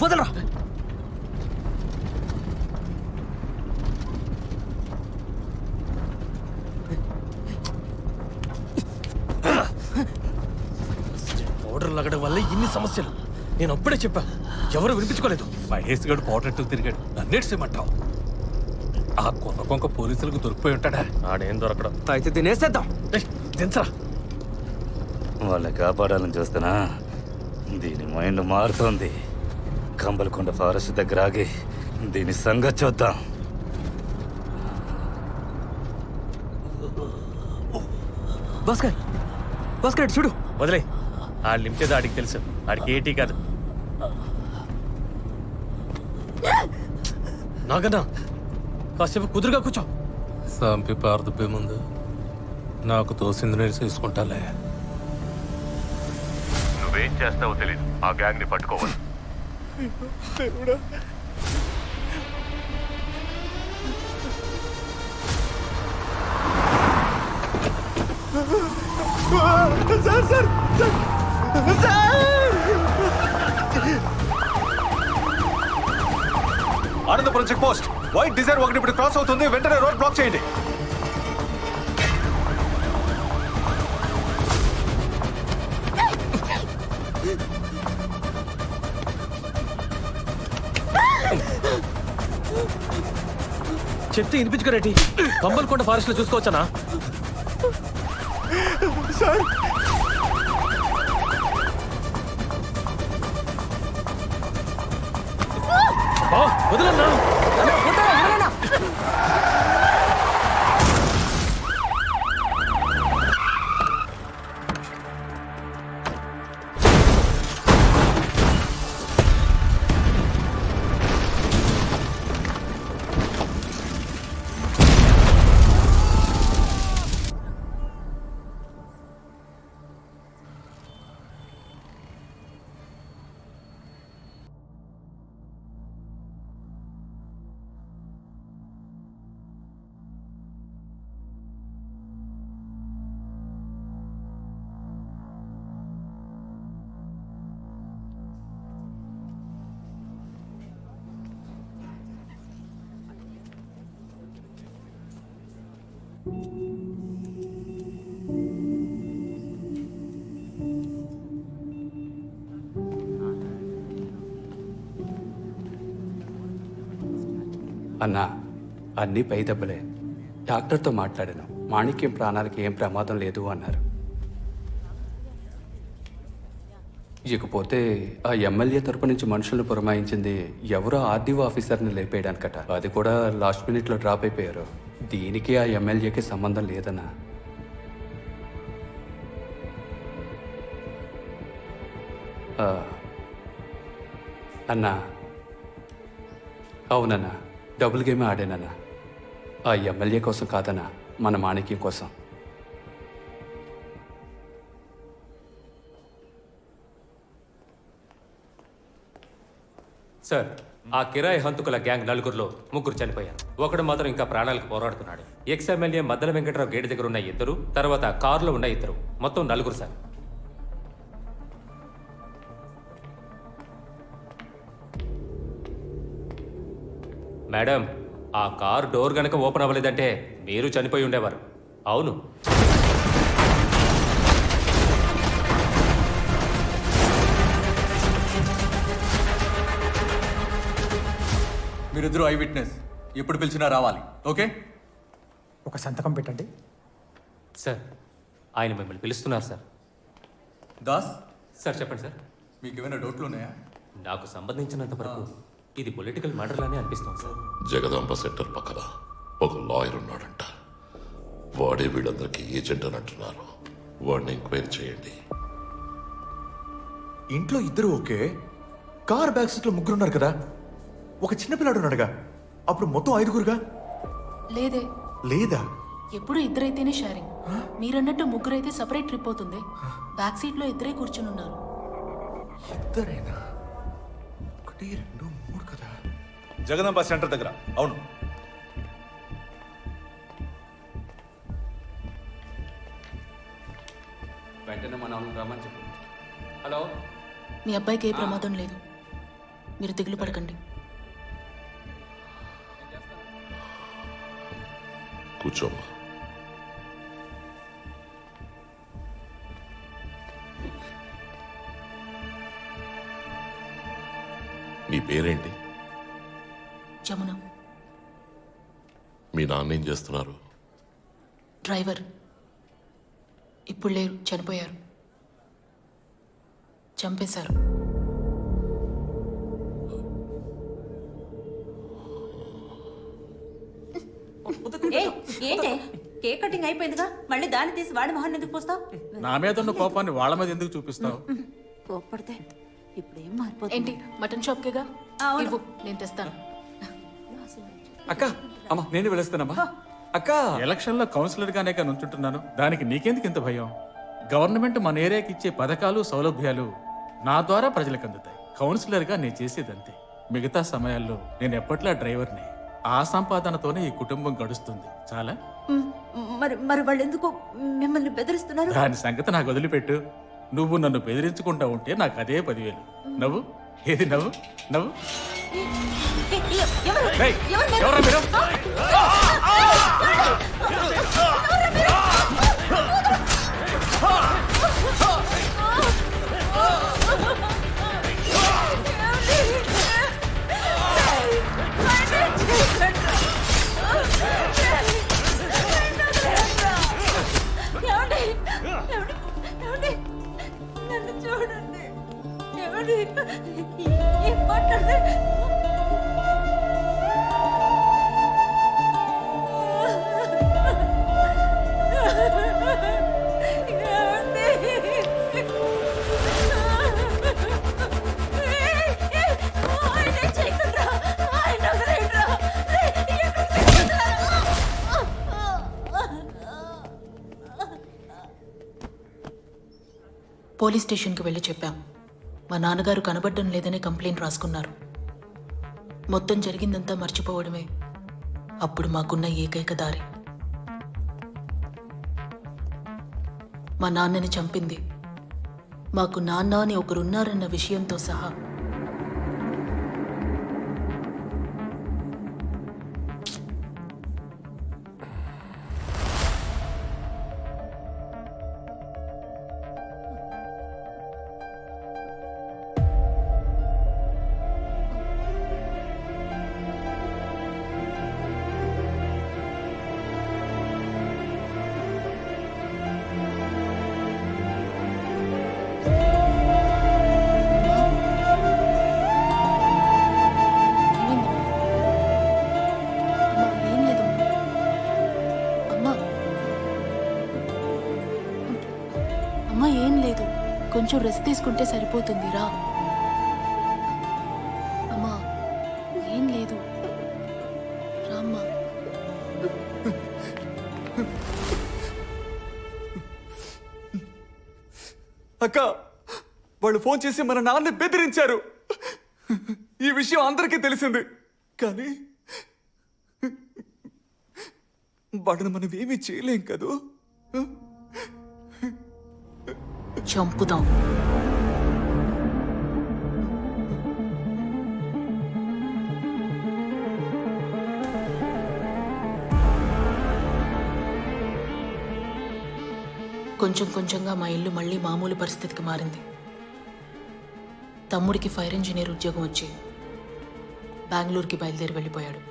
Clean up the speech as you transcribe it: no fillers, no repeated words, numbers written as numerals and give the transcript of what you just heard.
వదలరా. Powder లగడం వల్ల ఇన్ని సమస్యలు. నేను అప్పుడే చెప్పా, ఎవరు వినిపించుకోలేదు. మహేష్ గడు పౌడర్ తిరిగాడు, నన్నేడ్సేమంటావు? ఆ కొంక పోలీసులకు దొరికిపోయి ఉంటాడా? ఆడేం దొరకడం. అయితే తినేసేద్దాం. దించరా. వాళ్ళని కాపాడాలని చూస్తున్నా దీని మైండ్ మారుతోంది. కంబలకొండ ఫారెస్ట్ దగ్గర ఆగి దీని సంగతి చూద్దాం. భాస్కర్ చూడు. వదిలే, ఆ లిమిటేది ఆడికి తెలుసు. ఆడికి ఏటీ కాదు. నాగన్నా కాసేపు కుదురుగా కూర్చో. సంపి పారదుపే ముందు నాకు తోసింది నేను చేసుకుంటాలే. నువ్వేం చేస్తావో తెలీదు. ఆ గ్యాంగ్ ని పట్టుకోవాలి. Anandapuram check post white Dzire ఒకటి ఇప్పుడు క్రాస్ అవుతుంది. వెంటనే రోడ్ బ్లాక్ చేయండి. చెప్తే వినిపించుకోరేటి. కంబల్కొండ ఫారెస్ట్ లో చూసుకోవచ్చానా? వదలన్నా. అన్నా, అన్నీ పై దెబ్బలే. డాక్టర్తో మాట్లాడాను. మాణిక్యం ప్రాణాలకి ఏం ప్రమాదం లేదు అన్నారు. ఇకపోతే ఆ ఎమ్మెల్యే తరపు నుంచి మనుషులను పురమాయించింది ఎవరో ఆర్డీఓ ఆఫీసర్ని లేపేయడానికట. అది కూడా లాస్ట్ మినిట్లో డ్రాప్ అయిపోయారు. దీనికి ఆ ఎమ్మెల్యేకి సంబంధం లేదన్నా. అన్నా, అవునన్నా, డబుల్ గేమ్ ఆడానన్నా. ఆ ఎమ్మెల్యే కోసం కాదన్నా, మన మాణిక్యం కోసం. సార్, ఆ కిరాయి హంతుకుల గ్యాంగ్ నలుగురిలో ముగ్గురు చనిపోయారు. ఒకడు మాత్రం ఇంకా ప్రాణాలకు పోరాడుతున్నాడు. Ex MLA Maddala Venkatarao gate దగ్గర ఉన్న ఇద్దరు, తర్వాత కారులో ఉన్న ఇద్దరు, మొత్తం నలుగురు సార్. మేడం, ఆ కారు డోర్ గనక ఓపెన్ అవ్వలేదంటే మీరు చనిపోయి ఉండేవారు. అవును. మీరిద్దరూ ఐ విట్నెస్. ఎప్పుడు పిలిచినా రావాలి. ఓకే? ఒక సంతకం పెట్టండి. సార్, ఆయన మిమ్మల్ని పిలుస్తున్నారు సార్. దాస్ సార్ చెప్పండి సార్. మీకు ఏమైనా డౌట్లు ఉన్నాయా? నాకు సంబంధించినంత వరకు ఇది పొలిటికల్ మర్డర్ లానే అనిపిస్తుంది సార్. జగదాంబ సెంటర్ పక్కన ఒక లాయర్ ఉన్నాడంట. వాడే వీళ్ళందరికీ ఏజెంట్ అని అంటున్నారు. వాడిని ఎంక్వైరీ చేయండి. ఇంట్లో ఇద్దరు ఓకే, కార్ బ్యాక్ సీట్లో ముగ్గురున్నారు కదా. ఒక చిన్నపిల్లాడు ఉన్నాడుగా. అప్పుడు మొత్తం ఐదుగురుగా. లేదే. లేదా? ఎప్పుడు ఇద్దరైతేనే షేరింగ్. మీరన్నట్టు ముగ్గురైతే సపరేట్ ట్రిప్ అవుతుంది. బ్యాక్ సీట్ లో ఇద్దరే కూర్చుని ఉన్నారు. ఇద్దరేనా? 1, 2, 3 కదా. జగదాంబ సెంటర్ దగ్గర. అవును. వెంటనే మన వాళ్ళని రమ్మని చెప్పు. హలో, మీ అబ్బాయికి ఏ ప్రమాదం లేదు, మీరు దిగులు పడకండి. కూర్చోమ్మా. నీ పేరేంటి? జమున. మీ నాన్న ఏం చేస్తున్నారు? డ్రైవర్. ఇప్పుడు లేరు, చనిపోయారు. చంపేశారు. ఏంటే కేక్ కటింగ్ అయిపోయిందిగా, మళ్ళీ దాన్ని తీసి వాడి మొహన్ ఎందుకు పోస్తావు? నా మీద ఉన్న కోపాన్ని వాళ్ళ మీద ఎందుకు చూపిస్తావు? కోప్పడితే ఇప్పుడు ఏం ఏంటి, మారిపోతుంది? మటన్ షాప్కేగా? అవును. ఇవ్వు, నేను తెస్తాను. అక్క అమ్మ నేను వెళ్ళొస్తానమ్మా. అక్క ఎలక్షన్లో కౌన్సిలర్ గానే నుంచుంటున్నాను, దానికి నీకెందుకు ఇంత భయం? గవర్నమెంట్ మన ఏరియాకి ఇచ్చే పథకాలు సౌలభ్యాలు నా ద్వారా ప్రజలకు అందుతాయి. కౌన్సిలర్గా నేను చేసేదంతే. మిగతా సమయాల్లో నేను ఎప్పట్లా డ్రైవర్ని. ఆ సంపాదనతోనే ఈ కుటుంబం గడుస్తుంది. చాలా మరి వాళ్ళు ఎందుకు మిమ్మల్ని బెదిరిస్తున్నారు? దాని సంగతి నాకు వదిలిపెట్టు. నువ్వు నన్ను బెదిరించుకుంటా ఉంటే నాకు అదే 10,000. నవ్వు, ఏది నవ్వు, నవ్వు. రేయ్, ఎవరా మీరు? నన్ను చూడండి, ఏం మాట్లాడదు? పోలీస్ స్టేషన్కి వెళ్ళి చెప్పాం. మా నాన్నగారు కనబడడం లేదని కంప్లైంట్ రాసుకున్నారు. మొత్తం జరిగిందంతా మర్చిపోవడమే అప్పుడు మాకున్న ఏకైక దారి. మా నాన్నని చంపింది మాకు నాన్న అని ఒకరున్నారన్న విషయంతో సహా. అమ్మా ఏం లేదు, కొంచెం రెస్ట్ తీసుకుంటే సరిపోతుంది. రా అమ్మా, ఏం లేదు, రామ్మా. అక్క వాళ్ళు ఫోన్ చేసి మన నాన్న బెదిరించారు. ఈ విషయం అందరికీ తెలిసింది, కానీ వాడిని మనం ఏమీ చేయలేం కదూ. చంపుదాం. కొంచెం కొంచెంగా మా ఇల్లు మళ్ళీ మామూలు పరిస్థితికి మారింది. తమ్ముడికి ఫైర్ ఇంజనీర్ ఉద్యోగం వచ్చి బెంగళూరుకి బయలుదేరి వెళ్ళిపోయాడు.